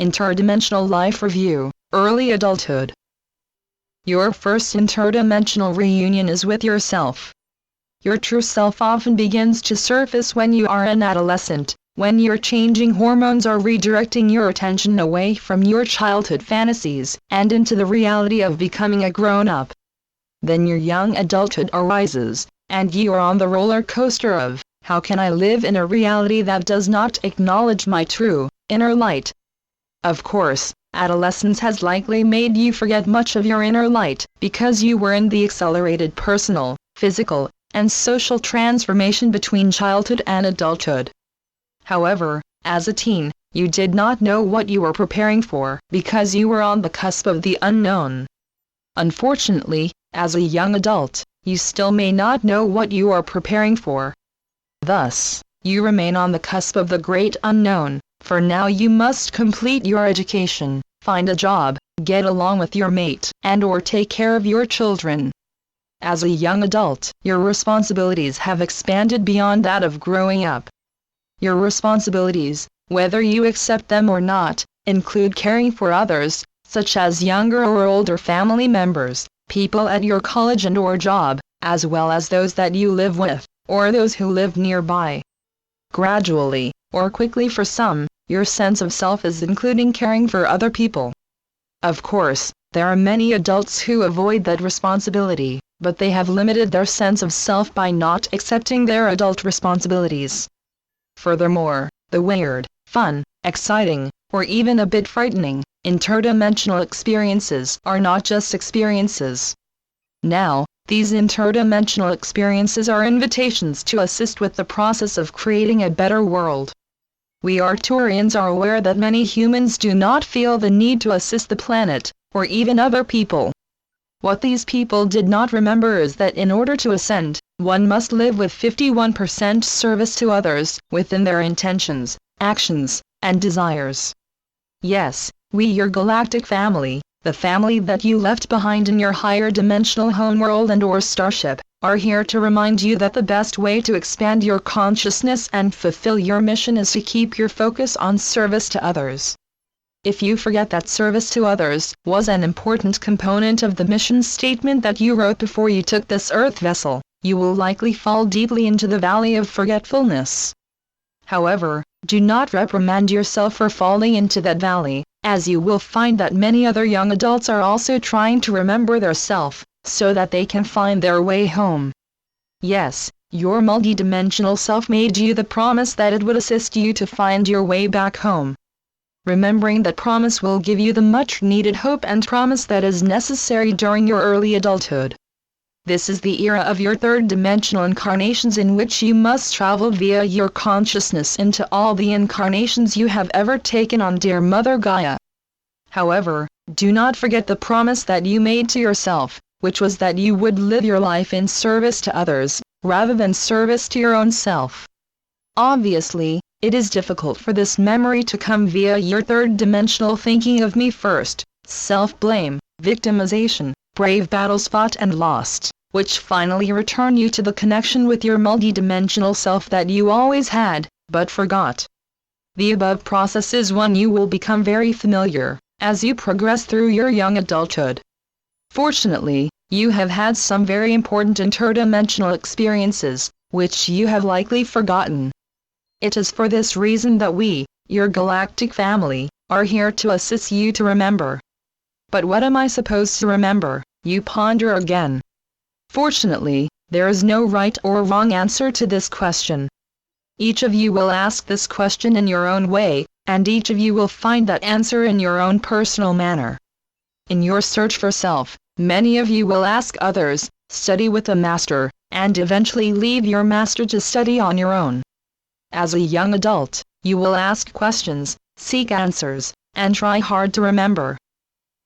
Interdimensional Life Review, Early Adulthood. Your first interdimensional reunion is with yourself. Your true self often begins to surface when you are an adolescent, when your changing hormones are redirecting your attention away from your childhood fantasies and into the reality of becoming a grown-up. Then your young adulthood arises, and you are on the roller coaster of, how can I live in a reality that does not acknowledge my true, inner light? Of course, adolescence has likely made you forget much of your inner light, because you were in the accelerated personal, physical, and social transformation between childhood and adulthood. However, as a teen, you did not know what you were preparing for, because you were on the cusp of the unknown. Unfortunately, as a young adult, you still may not know what you are preparing for. Thus, you remain on the cusp of the great unknown. For now you must complete your education, find a job, get along with your mate, and/or take care of your children. As a young adult, your responsibilities have expanded beyond that of growing up. Your responsibilities, whether you accept them or not, include caring for others, such as younger or older family members, people at your college and/or job, as well as those that you live with, or those who live nearby. Gradually, or quickly for some, your sense of self is including caring for other people. Of course, there are many adults who avoid that responsibility, but they have limited their sense of self by not accepting their adult responsibilities. Furthermore, the weird, fun, exciting, or even a bit frightening, interdimensional experiences are not just experiences. Now, these interdimensional experiences are invitations to assist with the process of creating a better world. We Arcturians are aware that many humans do not feel the need to assist the planet, or even other people. What these people did not remember is that in order to ascend, one must live with 51% service to others, within their intentions, actions, and desires. Yes, we your galactic family, the family that you left behind in your higher dimensional homeworld and/or starship, are here to remind you that the best way to expand your consciousness and fulfill your mission is to keep your focus on service to others. If you forget that service to others was an important component of the mission statement that you wrote before you took this Earth vessel, you will likely fall deeply into the valley of forgetfulness. However, do not reprimand yourself for falling into that valley, as you will find that many other young adults are also trying to remember their self, so that they can find their way home. Yes, your multidimensional self made you the promise that it would assist you to find your way back home. Remembering that promise will give you the much-needed hope and promise that is necessary during your early adulthood. This is the era of your third-dimensional incarnations in which you must travel via your consciousness into all the incarnations you have ever taken on, dear Mother Gaia. However, do not forget the promise that you made to yourself, which was that you would live your life in service to others, rather than service to your own self. Obviously, it is difficult for this memory to come via your third-dimensional thinking of me first, self-blame, victimization, brave battles fought and lost, which finally return you to the connection with your multidimensional self that you always had, but forgot. The above process is one you will become very familiar, as you progress through your young adulthood. Fortunately, you have had some very important interdimensional experiences, which you have likely forgotten. It is for this reason that we, your galactic family, are here to assist you to remember. But what am I supposed to remember, you ponder again? Fortunately, there is no right or wrong answer to this question. Each of you will ask this question in your own way, and each of you will find that answer in your own personal manner. In your search for self, many of you will ask others, study with a master, and eventually leave your master to study on your own. As a young adult, you will ask questions, seek answers, and try hard to remember.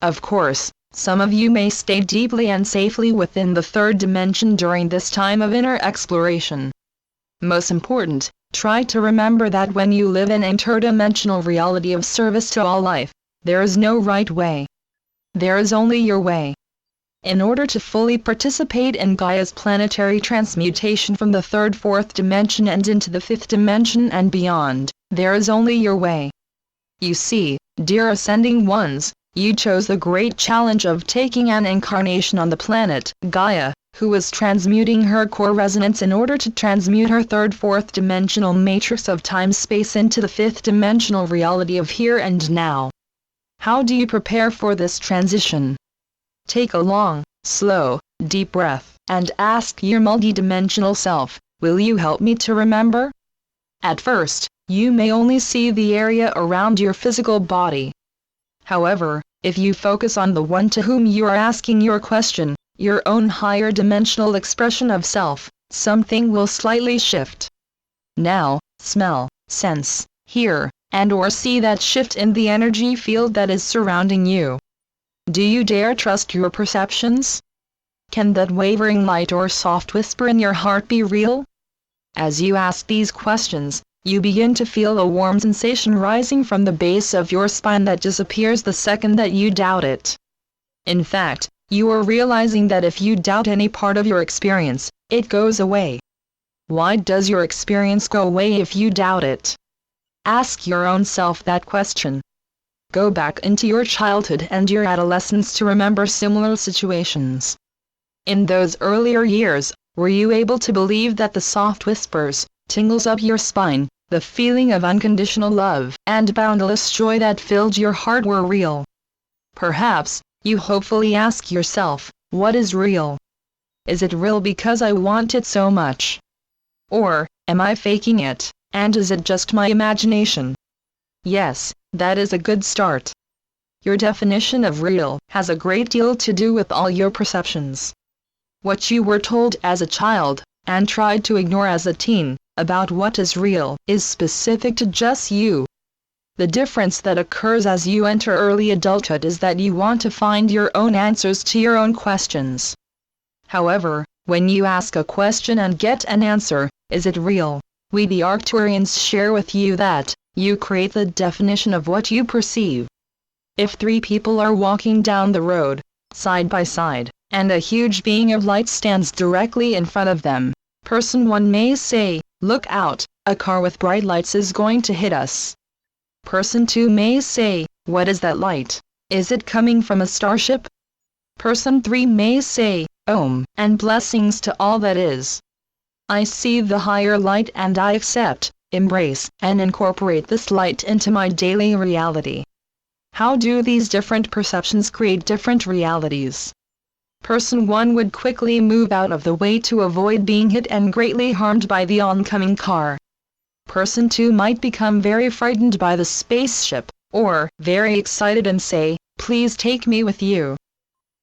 Of course, some of you may stay deeply and safely within the third dimension during this time of inner exploration. Most important, try to remember that when you live in interdimensional reality of service to all life, there is no right way. There is only your way. In order to fully participate in Gaia's planetary transmutation from the third, fourth dimension and into the fifth dimension and beyond, there is only your way. You see, Dear Ascending Ones, you chose the great challenge of taking an incarnation on the planet Gaia, who was transmuting her core resonance in order to transmute her fourth dimensional matrix of time-space into the fifth dimensional reality of here and now. How do you prepare for this transition? Take a long, slow, deep breath, and ask your multidimensional self, will you help me to remember? At first, you may only see the area around your physical body. However, if you focus on the one to whom you are asking your question, your own higher dimensional expression of self, something will slightly shift. Now, smell, sense, hear, and/or see that shift in the energy field that is surrounding you. Do you dare trust your perceptions? Can that wavering light or soft whisper in your heart be real? As you ask these questions, you begin to feel a warm sensation rising from the base of your spine that disappears the second that you doubt it. In fact, you are realizing that if you doubt any part of your experience, it goes away. Why does your experience go away if you doubt it? Ask your own self that question. Go back into your childhood and your adolescence to remember similar situations. In those earlier years, were you able to believe that the soft whispers, tingles up your spine, the feeling of unconditional love and boundless joy that filled your heart were real? Perhaps, you hopefully ask yourself, what is real? Is it real because I want it so much? Or, am I faking it, and is it just my imagination? Yes, that is a good start. Your definition of real has a great deal to do with all your perceptions. What you were told as a child, and tried to ignore as a teen, about what is real, is specific to just you. The difference that occurs as you enter early adulthood is that you want to find your own answers to your own questions. However, when you ask a question and get an answer, is it real? We the Arcturians share with you that, you create the definition of what you perceive. If three people are walking down the road, side by side, and a huge being of light stands directly in front of them, person one may say, look out, a car with bright lights is going to hit us. Person 2 may say, what is that light? Is it coming from a starship? Person 3 may say, Om, and blessings to all that is. I see the higher light and I accept, embrace, and incorporate this light into my daily reality. How do these different perceptions create different realities? Person 1 would quickly move out of the way to avoid being hit and greatly harmed by the oncoming car. Person 2 might become very frightened by the spaceship, or very excited and say, please take me with you.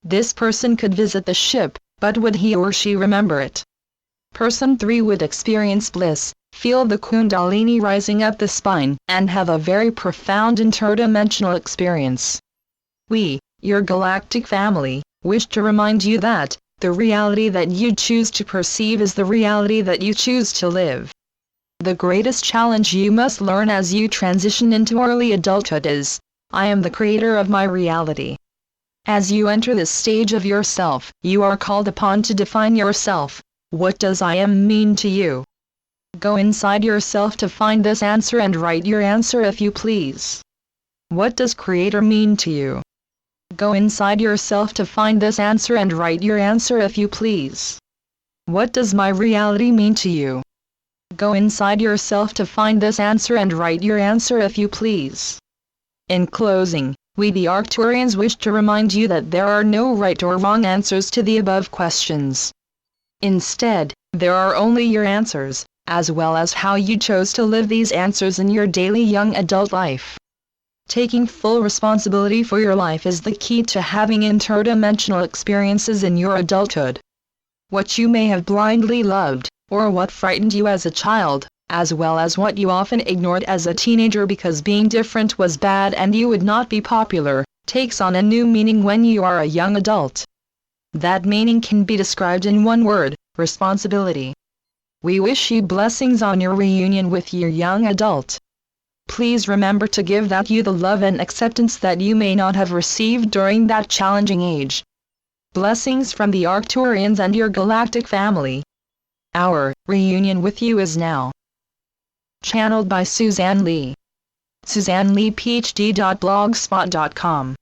This person could visit the ship, but would he or she remember it? Person 3 would experience bliss, feel the kundalini rising up the spine, and have a very profound interdimensional experience. We, your galactic family, wish to remind you that, the reality that you choose to perceive is the reality that you choose to live. The greatest challenge you must learn as you transition into early adulthood is, I am the creator of my reality. As you enter this stage of yourself, you are called upon to define yourself. What does I am mean to you? Go inside yourself to find this answer and write your answer if you please. What does creator mean to you? Go inside yourself to find this answer and write your answer if you please. What does my reality mean to you? Go inside yourself to find this answer and write your answer if you please. In closing, we the Arcturians wish to remind you that there are no right or wrong answers to the above questions. Instead, there are only your answers, as well as how you chose to live these answers in your daily young adult life. Taking full responsibility for your life is the key to having interdimensional experiences in your adulthood. What you may have blindly loved, or what frightened you as a child, as well as what you often ignored as a teenager because being different was bad and you would not be popular, takes on a new meaning when you are a young adult. That meaning can be described in one word: responsibility. We wish you blessings on your reunion with your young adult. Please remember to give that you the love and acceptance that you may not have received during that challenging age. Blessings from the Arcturians and your galactic family. Our reunion with you is now. Channeled by Suzanne Lee. SuzanneLeePhD.blogspot.com